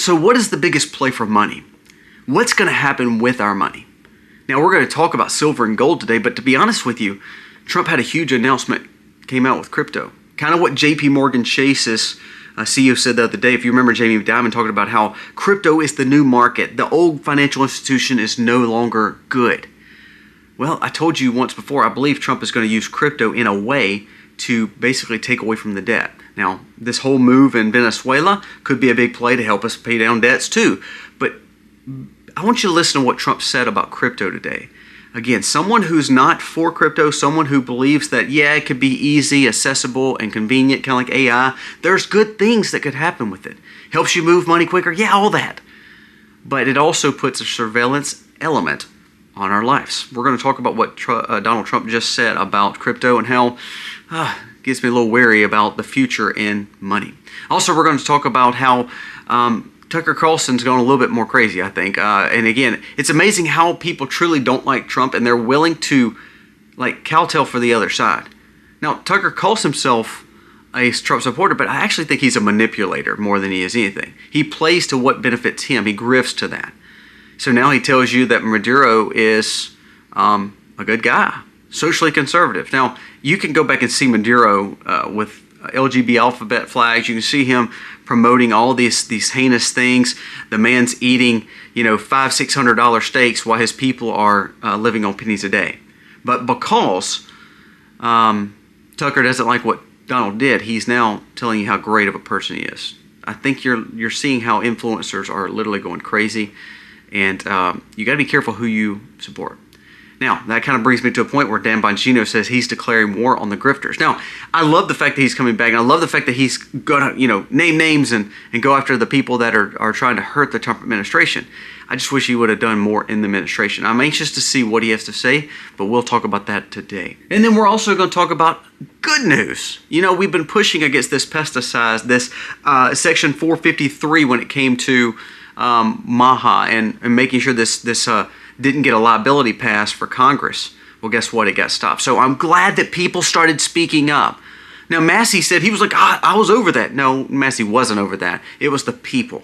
So what is the biggest play for money? What's going to happen with our money? Now, we're going to talk about silver and gold today, but to be honest with you, Trump had a huge announcement, came out with crypto. Kind of what JP Morgan Chase's CEO said the other day. If you remember Jamie Dimon talking about how crypto is the new market. The old financial institution is no longer good. Well, I told you once before, I believe Trump is going to use crypto in a way to basically take away from the debt. Now, this whole move in Venezuela could be a big play to help us pay down debts too. But I want you to listen to what Trump said about crypto today. Again, someone who's not for crypto, someone who believes that, yeah, it could be easy, accessible, and convenient, kind of like AI. There's good things that could happen with it. Helps you move money quicker, yeah, all that. But it also puts a surveillance element on our lives. We're going to talk about what Donald Trump just said about crypto and how gets me a little wary about the future in money. Also, we're going to talk about how Tucker Carlson's gone a little bit more crazy, I think. And again, it's amazing how people truly don't like Trump and they're willing to like kowtow for the other side. Now, Tucker calls himself a Trump supporter, but I actually think he's a manipulator more than he is anything. He plays to what benefits him. He grifts to that. So now he tells you that Maduro is a good guy, socially conservative. Now, you can go back and see Maduro with LGBT alphabet flags. You can see him promoting all these heinous things. The man's eating, $500-600 steaks while his people are living on pennies a day. But because Tucker doesn't like what Donald did, he's now telling you how great of a person he is. I think you're seeing how influencers are literally going crazy, and you got to be careful who you support. Now, that kind of brings me to a point where Dan Bongino says he's declaring war on the grifters. Now, I love the fact that he's coming back, and I love the fact that he's going to, name names and go after the people that are trying to hurt the Trump administration. I just wish he would have done more in the administration. I'm anxious to see what he has to say, but we'll talk about that today. And then we're also going to talk about good news. We've been pushing against this pesticide, this Section 453 when it came to MAHA and making sure this didn't get a liability pass for Congress. Well, guess what? It got stopped. So I'm glad that people started speaking up. Now, Massey said, he was like, I was over that. No, Massey wasn't over that. It was the people.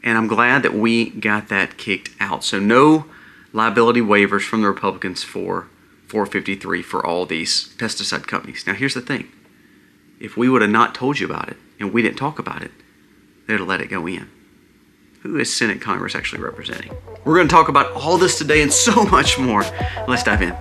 And I'm glad that we got that kicked out. So no liability waivers from the Republicans for 453 for all these pesticide companies. Now, here's the thing. If we would have not told you about it and we didn't talk about it, they'd have let it go in. Who is Senate Congress actually representing? We're going to talk about all this today and so much more. Let's dive in.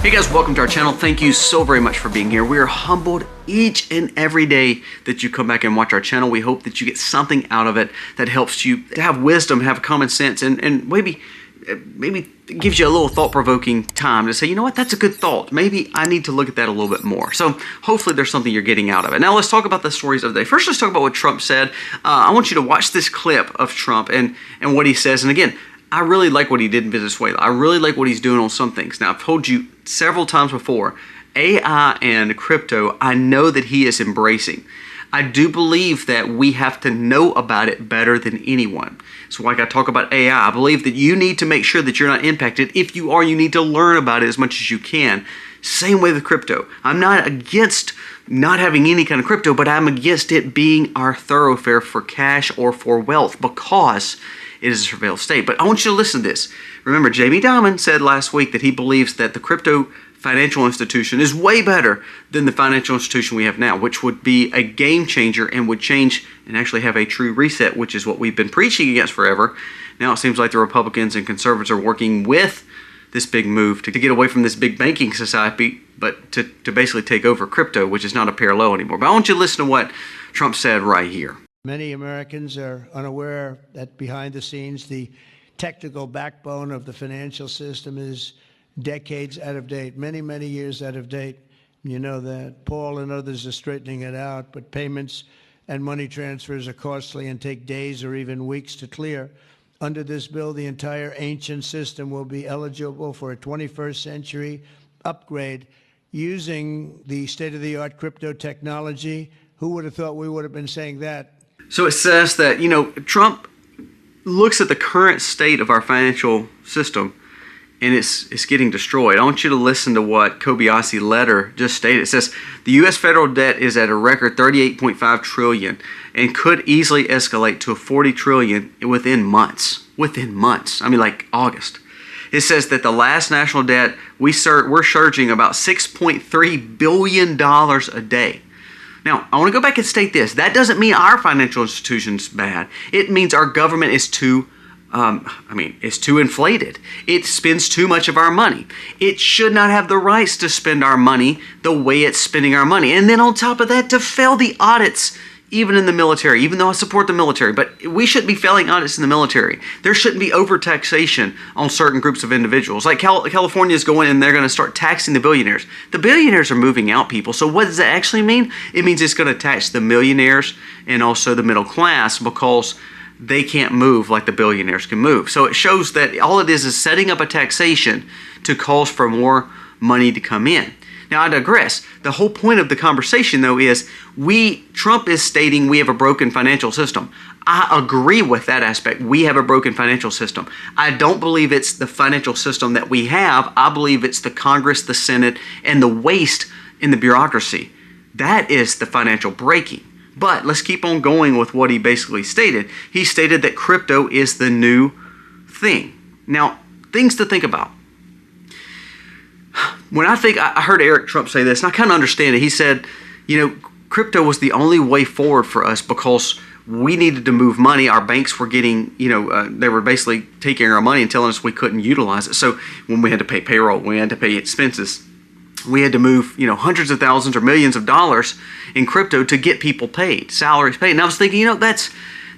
Hey guys, welcome to our channel. Thank you so very much for being here. We are humbled each and every day that you come back and watch our channel. We hope that you get something out of it that helps you to have wisdom, have common sense, and maybe it gives you a little thought-provoking time to say, you know what, that's a good thought. Maybe I need to look at that a little bit more. So hopefully there's something you're getting out of it. Now let's talk about the stories of the day. First, let's talk about what Trump said. I want you to watch this clip of Trump and what he says. And again, I really like what he did in Venezuela. I really like what he's doing on some things. Now, I've told you several times before, AI and crypto, I know that he is embracing. I do believe that we have to know about it better than anyone. So like I talk about AI, I believe that you need to make sure that you're not impacted. If you are, you need to learn about it as much as you can. Same way with crypto. I'm not against not having any kind of crypto, but I'm against it being our thoroughfare for cash or for wealth because it is a surveillance state. But I want you to listen to this. Remember, Jamie Dimon said last week that he believes that the crypto financial institution is way better than the financial institution we have now, which would be a game changer and would change and actually have a true reset, which is what we've been preaching against forever. Now it seems like the Republicans and conservatives are working with this big move to get away from this big banking society, but to basically take over crypto, which is not a parallel anymore. But I want you to listen to what Trump said right here. Many Americans are unaware that behind the scenes, the technical backbone of the financial system is decades out of date, many, many years out of date. You know that. Paul and others are straightening it out, but payments and money transfers are costly and take days or even weeks to clear. Under this bill, the entire ancient system will be eligible for a 21st century upgrade using the state-of-the-art crypto technology. Who would have thought we would have been saying that? So it says that, Trump looks at the current state of our financial system and it's getting destroyed. I want you to listen to what Kobayashi letter just stated. It says the U.S. federal debt is at a record 38.5 trillion and could easily escalate to a 40 trillion within months. Within months. I mean, like August. It says that the last national debt we're surging about $6.3 billion a day. Now, I want to go back and state this. That doesn't mean our financial institution's bad. It means our government is too inflated. It spends too much of our money. It should not have the rights to spend our money the way it's spending our money. And then on top of that, to fail the audits, even in the military, even though I support the military, but we shouldn't be failing audits in the military. There shouldn't be overtaxation on certain groups of individuals. Like California is going and they're going to start taxing the billionaires. The billionaires are moving out, people. So what does that actually mean? It means it's going to tax the millionaires and also the middle class because they can't move like the billionaires can move. So it shows that all it is setting up a taxation to cause for more money to come in. Now, I digress. The whole point of the conversation, though, is Trump is stating we have a broken financial system. I agree with that aspect. We have a broken financial system. I don't believe it's the financial system that we have. I believe it's the Congress, the Senate, and the waste in the bureaucracy. That is the financial breaking. But let's keep on going with what he basically stated. He stated that crypto is the new thing. Now, things to think about. When I heard Eric Trump say this, and I kind of understand it. He said, crypto was the only way forward for us because we needed to move money. Our banks were getting, they were basically taking our money and telling us we couldn't utilize it. So when we had to pay payroll, we had to pay expenses, we had to move, hundreds of thousands or millions of dollars in crypto to get people paid, salaries paid. And I was thinking,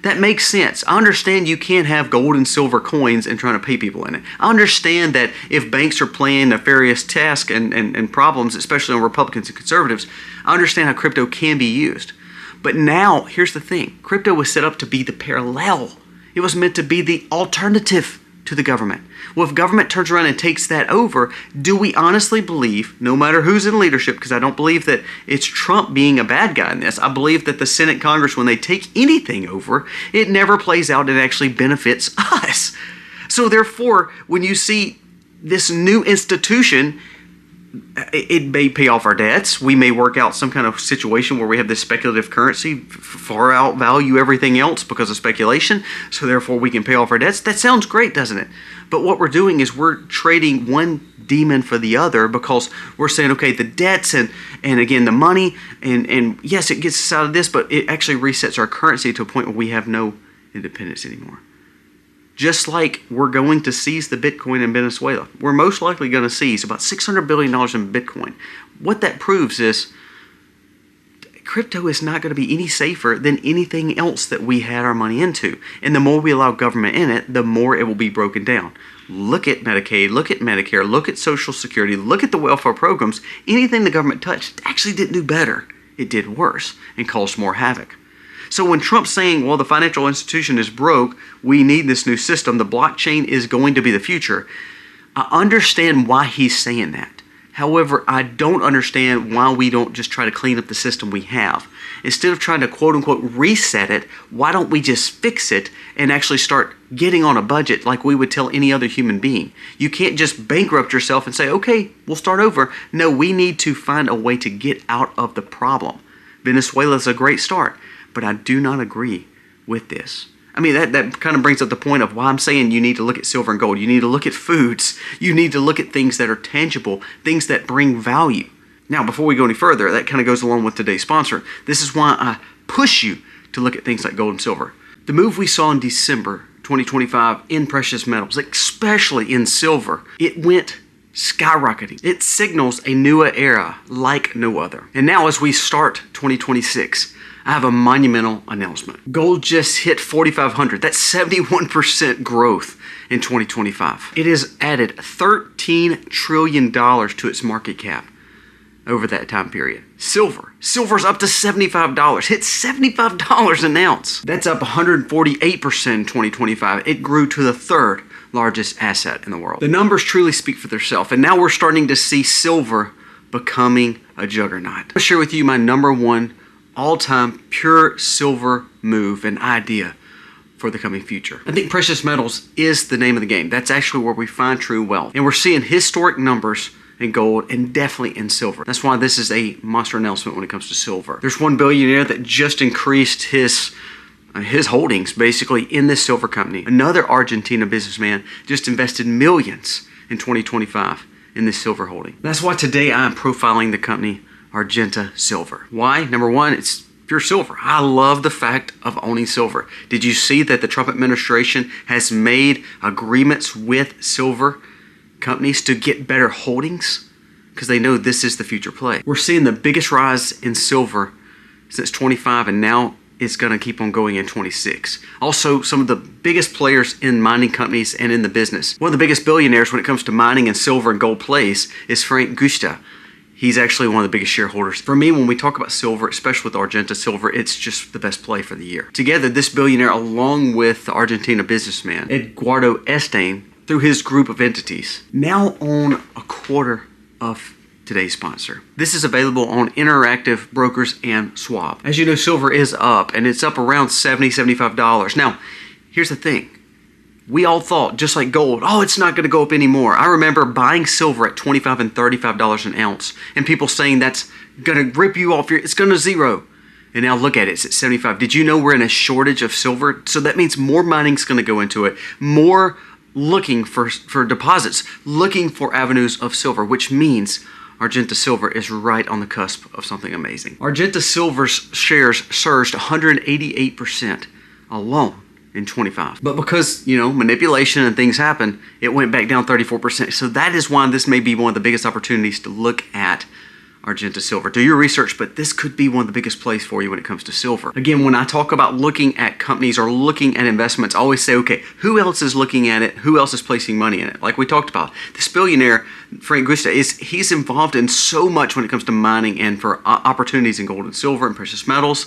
that makes sense. I understand you can't have gold and silver coins and trying to pay people in it. I understand that if banks are playing nefarious tasks and problems, especially on Republicans and conservatives, I understand how crypto can be used. But now, here's the thing. Crypto was set up to be the parallel. It was meant to be the alternative to the government. Well, if government turns around and takes that over, do we honestly believe, no matter who's in leadership, because I don't believe that it's Trump being a bad guy in this, I believe that the Senate, Congress, when they take anything over, it never plays out and actually benefits us. So therefore, when you see this new institution, it may pay off our debts. We may work out some kind of situation where we have this speculative currency far outvalue everything else because of speculation. So therefore we can pay off our debts. That sounds great, doesn't it? But what we're doing is we're trading one demon for the other because we're saying, okay, the debts and again, the money and yes, it gets us out of this, but it actually resets our currency to a point where we have no independence anymore. Just like we're going to seize the Bitcoin in Venezuela. We're most likely going to seize about $600 billion in Bitcoin. What that proves is crypto is not going to be any safer than anything else that we had our money into. And the more we allow government in it, the more it will be broken down. Look at Medicaid, look at Medicare, look at Social Security, look at the welfare programs. Anything the government touched actually didn't do better. It did worse and caused more havoc. So when Trump's saying, well, the financial institution is broke, we need this new system, the blockchain is going to be the future, I understand why he's saying that. However, I don't understand why we don't just try to clean up the system we have. Instead of trying to quote-unquote reset it, why don't we just fix it and actually start getting on a budget like we would tell any other human being? You can't just bankrupt yourself and say, okay, we'll start over. No, we need to find a way to get out of the problem. Venezuela is a great start. But I do not agree with this. I mean, that kind of brings up the point of why I'm saying you need to look at silver and gold. You need to look at foods. You need to look at things that are tangible, things that bring value. Now, before we go any further, that kind of goes along with today's sponsor. This is why I push you to look at things like gold and silver. The move we saw in December 2025 in precious metals, especially in silver, it went skyrocketing. It signals a new era like no other. And now as we start 2026, I have a monumental announcement. Gold just hit 4,500. That's 71% growth in 2025. It has added $13 trillion to its market cap over that time period. Silver's up to $75. Hit $75 an ounce. That's up 148% in 2025. It grew to the third largest asset in the world. The numbers truly speak for themselves, and now we're starting to see silver becoming a juggernaut. I'll share with you my number one all-time pure silver move and idea for the coming future. I think precious metals is the name of the game. That's actually where we find true wealth. And we're seeing historic numbers in gold and definitely in silver. That's why this is a monster announcement when it comes to silver. There's one billionaire that just increased his holdings basically in this silver company. Another Argentina businessman just invested millions in 2025 in this silver holding. That's why today I'm profiling the company Argenta Silver. Why? Number one, it's pure silver. I love the fact of owning silver. Did you see that the Trump administration has made agreements with silver companies to get better holdings? Because they know this is the future play. We're seeing the biggest rise in silver since 25, and now it's going to keep on going in 26. Also, some of the biggest players in mining companies and in the business. One of the biggest billionaires when it comes to mining and silver and gold plays is P.Geo. He's actually one of the biggest shareholders. For me, when we talk about silver, especially with Argenta Silver, it's just the best play for the year. Together, this billionaire, along with the Argentina businessman, Eduardo Estein, through his group of entities, now own a quarter of today's sponsor. This is available on Interactive Brokers and Schwab. As you know, silver is up, and it's up around $70, $75. Now, here's the thing. We all thought, just like gold, oh, it's not going to go up anymore. I remember buying silver at $25 and $35 an ounce, and people saying that's going to rip you off it's going to zero. And now look at it, it's at 75. Did you know we're in a shortage of silver? So that means more mining's going to go into it, more looking for deposits, looking for avenues of silver, which means Argenta Silver is right on the cusp of something amazing. Argenta Silver's shares surged 188% alone in 25. But because, manipulation and things happen, it went back down 34%. So that is why this may be one of the biggest opportunities to look at Argenta Silver. Do your research, but this could be one of the biggest plays for you when it comes to silver. Again, when I talk about looking at companies or looking at investments, I always say, okay, who else is looking at it? Who else is placing money in it? Like we talked about, this billionaire, P.Geo, he's involved in so much when it comes to mining and for opportunities in gold and silver and precious metals.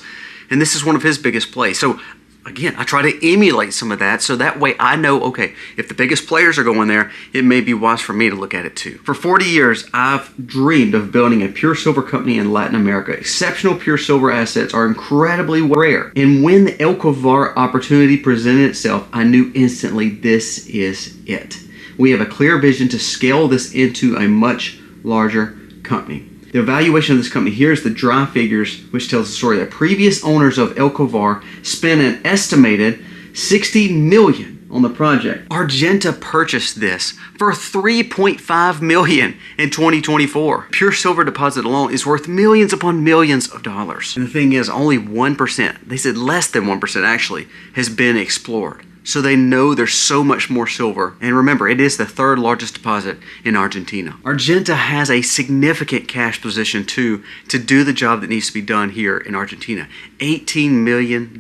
And this is one of his biggest plays. So again, I try to emulate some of that so that way I know, okay, if the biggest players are going there, it may be wise for me to look at it too. For 40 years, I've dreamed of building a pure silver company in Latin America. Exceptional pure silver assets are incredibly rare. And when the Elcovar opportunity presented itself, I knew instantly this is it. We have a clear vision to scale this into a much larger company. The evaluation of this company, here's the dry figures, which tells the story that previous owners of Elcovar spent an estimated $60 million on the project. Argenta purchased this for $3.5 million in 2024. Pure silver deposit alone is worth millions upon millions of dollars. And the thing is, only 1%, they said less than 1% actually, has been explored. So they know there's so much more silver. And remember, it is the third largest deposit in Argentina. Argenta has a significant cash position too to do the job that needs to be done here in Argentina. $18 million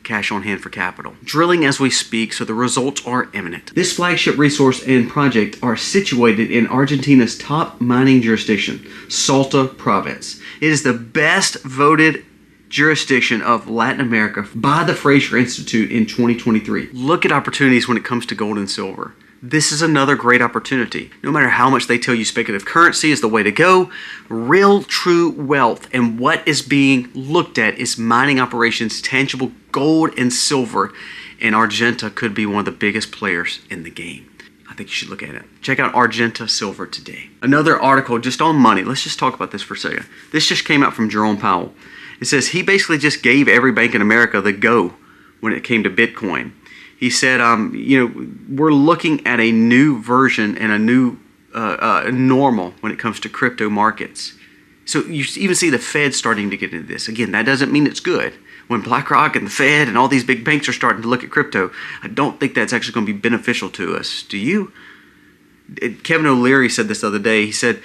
cash on hand for capital. Drilling as we speak, so the results are imminent. This flagship resource and project are situated in Argentina's top mining jurisdiction, Salta province. It is the best voted jurisdiction of Latin America by the Fraser Institute in 2023. Look at opportunities when it comes to gold and silver. This is another great opportunity. No matter how much they tell you speculative currency is the way to go, real true wealth and what is being looked at is mining operations, tangible gold and silver, and Argenta could be one of the biggest players in the game. I think you should look at it. Check out Argenta Silver today. Another article just on money. Let's just talk about this for a second. This just came out from Jerome Powell. It says he basically just gave every bank in America the go when it came to Bitcoin. He said, we're looking at a new version and a new normal when it comes to crypto markets. So you even see the Fed starting to get into this. Again, that doesn't mean it's good. When BlackRock and the Fed and all these big banks are starting to look at crypto, I don't think that's actually going to be beneficial to us. Do you? Kevin O'Leary said this the other day. He said,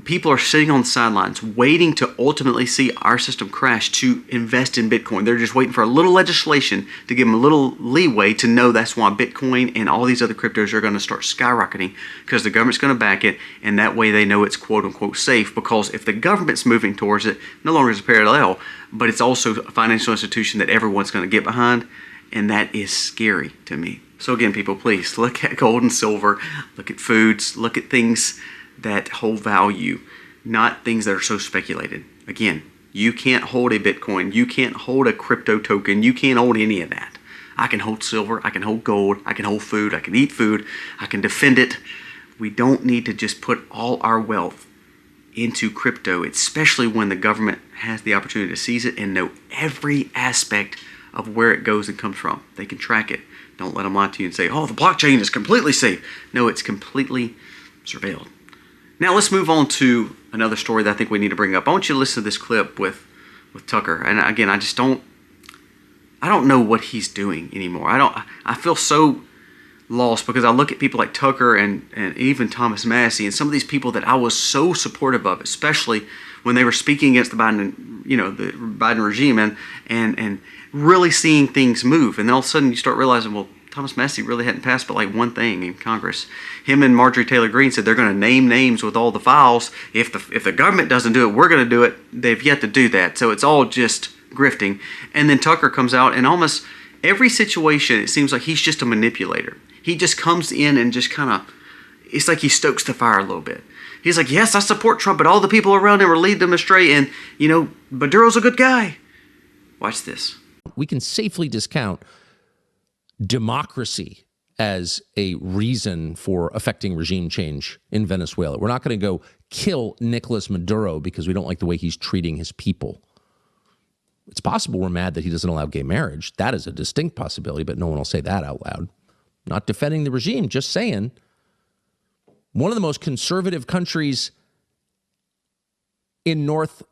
people are sitting on the sidelines waiting to ultimately see our system crash to invest in Bitcoin. They're just waiting for a little legislation to give them a little leeway to know that's why Bitcoin and all these other cryptos are going to start skyrocketing because the government's going to back it, and that way they know it's quote-unquote safe, because if the government's moving towards it, no longer is a parallel, but it's also a financial institution that everyone's going to get behind, and that is scary to me. So again, people, please look at gold and silver, look at foods, look at things that hold value, not things that are so speculated. Again, you can't hold a Bitcoin, you can't hold a crypto token, you can't hold any of that. I can hold silver, I can hold gold, I can hold food, I can eat food, I can defend it. We don't need to just put all our wealth into crypto, especially when the government has the opportunity to seize it and know every aspect of where it goes and comes from. They can track it. Don't let them lie to you and say, oh, the blockchain is completely safe. No, it's completely surveilled. Now let's move on to another story that I think we need to bring up. I want you to listen to this clip with Tucker. And again, I don't know what he's doing anymore. I feel so lost because I look at people like Tucker and even Thomas Massey and some of these people that I was so supportive of, especially when they were speaking against the Biden regime and really seeing things move. And then all of a sudden you start realizing, well, Thomas Massey really hadn't passed but like one thing in Congress. Him and Marjorie Taylor Greene said they're going to name names with all the files. If the government doesn't do it, we're going to do it. They've yet to do that. So it's all just grifting. And then Tucker comes out and almost every situation, it seems like he's just a manipulator. He just comes in and just kind of, it's like he stokes the fire a little bit. He's like, yes, I support Trump, but all the people around him are leading them astray. And, Maduro's a good guy. Watch this. We can safely discount democracy as a reason for affecting regime change in Venezuela. We're not going to go kill Nicolas Maduro because we don't like the way he's treating his people. It's possible we're mad that he doesn't allow gay marriage. That is a distinct possibility, but no one will say that out loud. Not defending the regime, just saying. One of the most conservative countries in North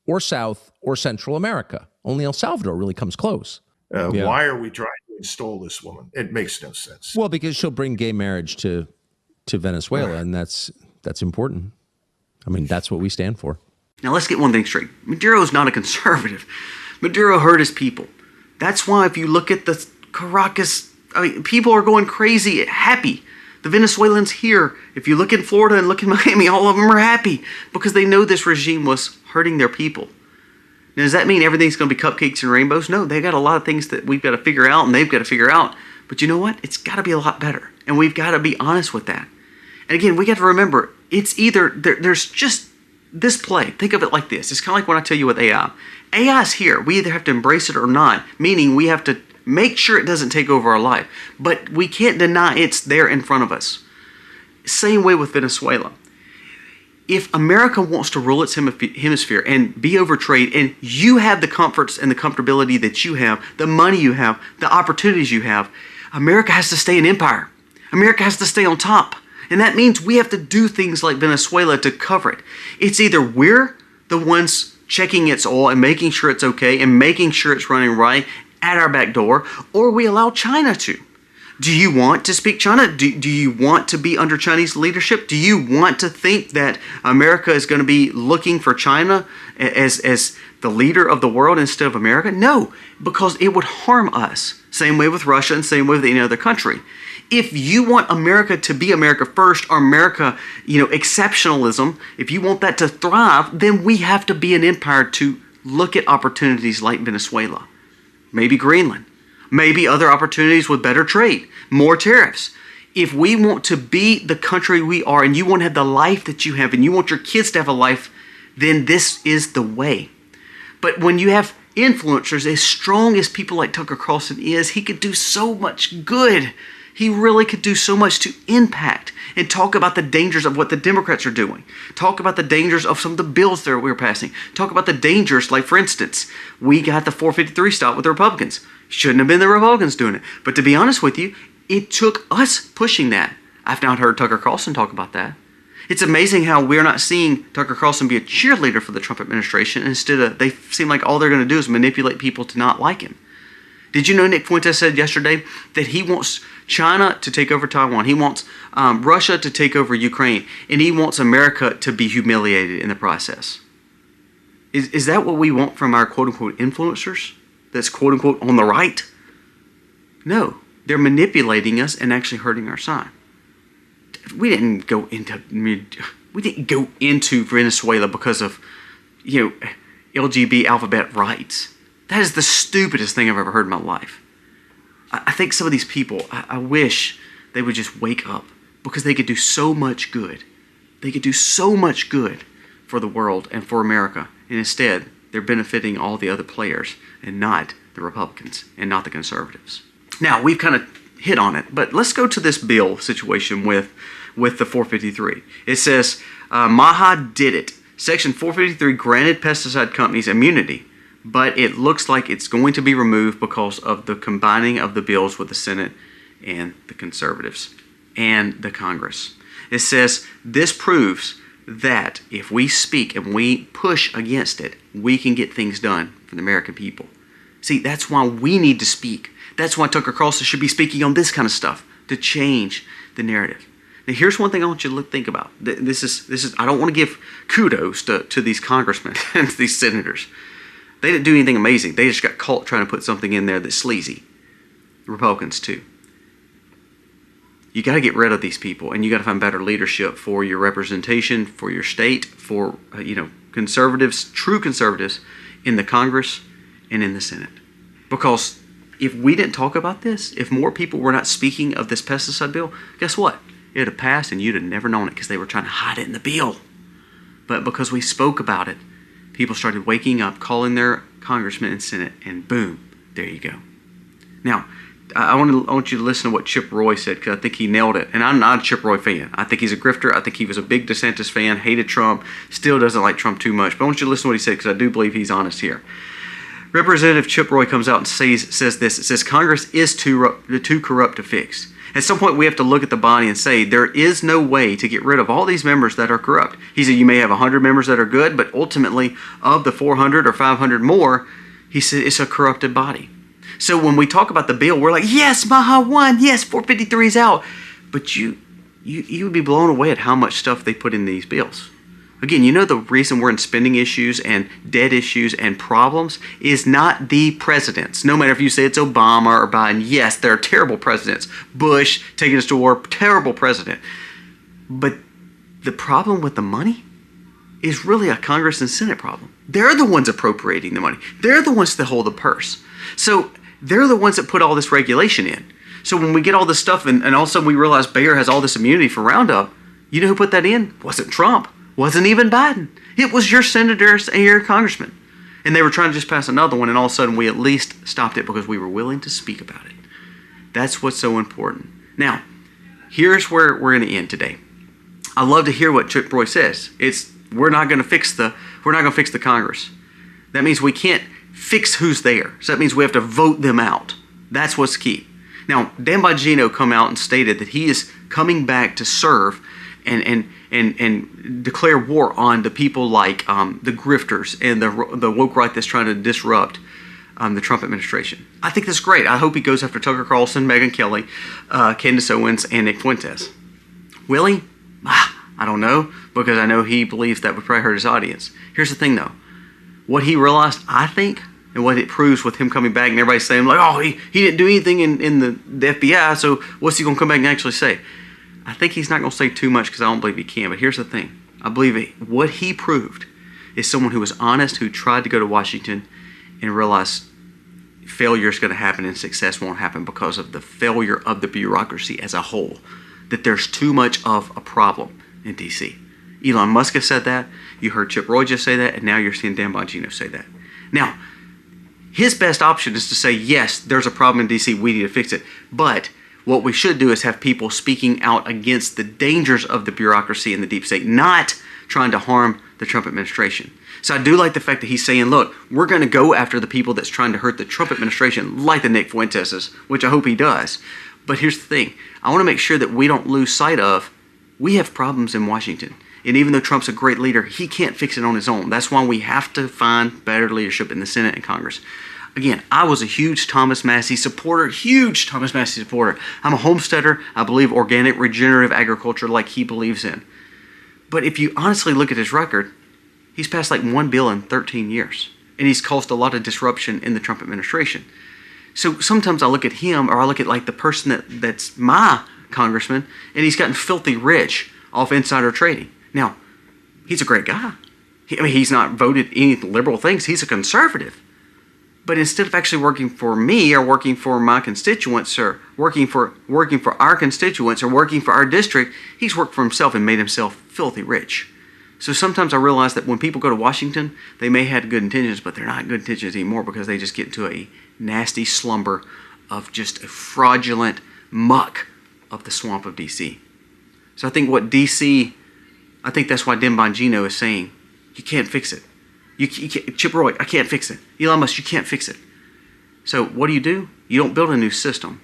or South or Central America. Only El Salvador really comes close. Why are we trying to install this woman? It makes no sense. Well, because she'll bring gay marriage to Venezuela, and that's important. I mean, that's what we stand for. Now, let's get one thing straight. Maduro's not a conservative. Maduro hurt his people. That's why if you look at the Caracas, people are going crazy, happy. The Venezuelans here, if you look in Florida and look in Miami, all of them are happy because they know this regime was hurting their people. Now, does that mean everything's going to be cupcakes and rainbows? No, they got a lot of things that we've got to figure out and they've got to figure out. But you know what? It's got to be a lot better. And we've got to be honest with that. And again, we got to remember, it's either, there's just this play. Think of it like this. It's kind of like when I tell you with AI. AI is here. We either have to embrace it or not, meaning we have to make sure it doesn't take over our life. But we can't deny it's there in front of us. Same way with Venezuela. If America wants to rule its hemisphere and be over trade, and you have the comforts and the comfortability that you have, the money you have, the opportunities you have, America has to stay an empire. America has to stay on top. And that means we have to do things like Venezuela to cover it. It's either we're the ones checking its oil and making sure it's okay and making sure it's running right at our back door, or we allow China to. Do you want to speak China? Do you want to be under Chinese leadership? Do you want to think that America is going to be looking for China as the leader of the world instead of America? No, because it would harm us. Same way with Russia and same way with any other country. If you want America to be America first, or America, exceptionalism, if you want that to thrive, then we have to be an empire to look at opportunities like Venezuela, maybe Greenland, maybe other opportunities with better trade, more tariffs. If we want to be the country we are and you want to have the life that you have and you want your kids to have a life, then this is the way. But when you have influencers as strong as people like Tucker Carlson is, he could do so much good. He really could do so much to impact and talk about the dangers of what the Democrats are doing. Talk about the dangers of some of the bills that we're passing. Talk about the dangers, like for instance, we got the 453 stop with the Republicans. Shouldn't have been the Republicans doing it. But to be honest with you, it took us pushing that. I've not heard Tucker Carlson talk about that. It's amazing how we're not seeing Tucker Carlson be a cheerleader for the Trump administration. Instead of, they seem like all they're going to do is manipulate people to not like him. Did you know Nick Fuentes said yesterday that he wants China to take over Taiwan? He wants Russia to take over Ukraine. And he wants America to be humiliated in the process. Is that what we want from our quote-unquote influencers? That's quote-unquote on the right? No. They're manipulating us and actually hurting our side. We didn't go into Venezuela because of, LGBT alphabet rights. That is the stupidest thing I've ever heard in my life. I think some of these people, I wish they would just wake up because they could do so much good. They could do so much good for the world and for America. And instead, they're benefiting all the other players and not the Republicans and not the conservatives. Now, we've kind of hit on it, but let's go to this bill situation with the 453. It says, Maha did it. Section 453 granted pesticide companies immunity, but it looks like it's going to be removed because of the combining of the bills with the Senate and the conservatives and the Congress. It says this proves that if we speak and we push against it, we can get things done for the American people. See, that's why we need to speak. That's why Tucker Carlson should be speaking on this kind of stuff to change the narrative. Now, here's one thing I want you to think about. This is. I don't want to give kudos to these congressmen and these senators. They didn't do anything amazing. They just got caught trying to put something in there that's sleazy. Republicans too. You got to get rid of these people, and you got to find better leadership for your representation, for your state, for conservatives, true conservatives, in the Congress and in the Senate. Because if we didn't talk about this, if more people were not speaking of this pesticide bill, guess what? It would have passed, and you'd have never known it because they were trying to hide it in the bill. But because we spoke about it, people started waking up, calling their congressmen and Senate, and boom, there you go. Now, I want you to listen to what Chip Roy said, because I think he nailed it. And I'm not a Chip Roy fan. I think he's a grifter. I think he was a big DeSantis fan, hated Trump, still doesn't like Trump too much. But I want you to listen to what he said, because I do believe he's honest here. Representative Chip Roy comes out and says this. It says Congress is too corrupt to fix. At some point, we have to look at the body and say there is no way to get rid of all these members that are corrupt. He said you may have 100 members that are good, but ultimately, of the 400 or 500 more, he said it's a corrupted body. So when we talk about the bill, we're like, yes, Maha won. Yes, 453 is out. But you would be blown away at how much stuff they put in these bills. Again, you know the reason we're in spending issues and debt issues and problems is not the presidents. No matter if you say it's Obama or Biden, yes, they're terrible presidents. Bush taking us to war, terrible president. But the problem with the money is really a Congress and Senate problem. They're the ones appropriating the money. They're the ones that hold the purse. So they're the ones that put all this regulation in. So when we get all this stuff and all of a sudden we realize Bayer has all this immunity for Roundup, you know who put that in? Wasn't Trump. Wasn't even Biden. It was your senators and your congressmen. And they were trying to just pass another one, and all of a sudden we at least stopped it because we were willing to speak about it. That's what's so important. Now, here's where we're going to end today. I love to hear what Chip Roy says. We're not going to fix the Congress. That means we can't fix who's there. So that means we have to vote them out. That's what's key. Now, Dan Bongino come out and stated that he is coming back to serve and declare war on the people like the grifters and the woke right that's trying to disrupt the Trump administration. I think that's great. I hope he goes after Tucker Carlson, Megyn Kelly, Candace Owens, and Nick Fuentes. Will he? I don't know, because I know he believes that would probably hurt his audience. Here's the thing, though. What he realized, I think, and what it proves with him coming back and everybody saying, like, oh, he didn't do anything in the FBI, so what's he going to come back and actually say? I think he's not going to say too much because I don't believe he can. But here's the thing. I believe what he proved is someone who was honest, who tried to go to Washington and realized failure is going to happen and success won't happen because of the failure of the bureaucracy as a whole. That there's too much of a problem in D.C. Elon Musk has said that. You heard Chip Roy just say that. And now you're seeing Dan Bongino say that. Now, his best option is to say, yes, there's a problem in D.C. We need to fix it. But what we should do is have people speaking out against the dangers of the bureaucracy and the deep state, not trying to harm the Trump administration. So I do like the fact that he's saying, look, we're going to go after the people that's trying to hurt the Trump administration, like the Nick Fuenteses, which I hope he does. But here's the thing. I want to make sure that we don't lose sight of, we have problems in Washington. And even though Trump's a great leader, he can't fix it on his own. That's why we have to find better leadership in the Senate and Congress. Again, I was a huge Thomas Massie supporter, I'm a homesteader. I believe organic, regenerative agriculture like he believes in. But if you honestly look at his record, he's passed like one bill in 13 years. And he's caused a lot of disruption in the Trump administration. So sometimes I look at him, or I look at like the person that's my congressman, and he's gotten filthy rich off insider trading. Now, he's a great guy. He's not voted any liberal things. He's a conservative. But instead of actually working for me or working for my constituents or working for our constituents or working for our district, he's worked for himself and made himself filthy rich. So sometimes I realize that when people go to Washington, they may have good intentions, but they're not good intentions anymore because they just get into a nasty slumber of just a fraudulent muck of the swamp of DC. So I think I think that's why Dan Bongino is saying, you can't fix it. You can't, Chip Roy, I can't fix it. Elon Musk, you can't fix it. So what do? You don't build a new system.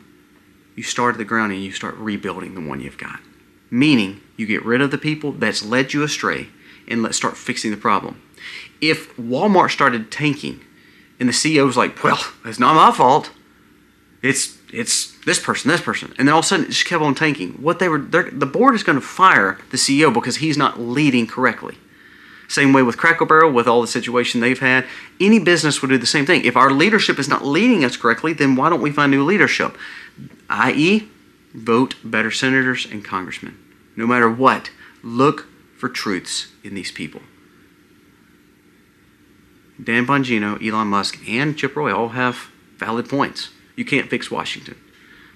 You start at the ground and you start rebuilding the one you've got. Meaning, you get rid of the people that's led you astray and let's start fixing the problem. If Walmart started tanking and the CEO's like, well, it's not my fault. It's this person, and then all of a sudden it just kept on tanking. The board is going to fire the CEO because he's not leading correctly. Same way with Cracker Barrel, with all the situation they've had. Any business would do the same thing. If our leadership is not leading us correctly, then why don't we find new leadership? I.e., vote better senators and congressmen. No matter what, look for truths in these people. Dan Bongino, Elon Musk, and Chip Roy all have valid points. You can't fix Washington.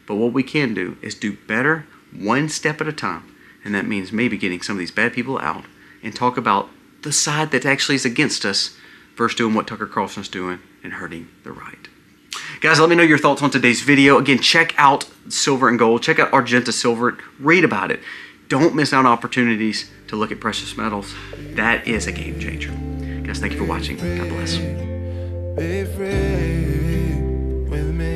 But what we can do is do better one step at a time. And that means maybe getting some of these bad people out and talk about the side that actually is against us versus doing what Tucker Carlson's doing and hurting the right. Guys, let me know your thoughts on today's video. Again, check out Silver and Gold. Check out Argenta Silver. Read about it. Don't miss out on opportunities to look at precious metals. That is a game changer. Guys, thank you for watching. God bless. Be free with me.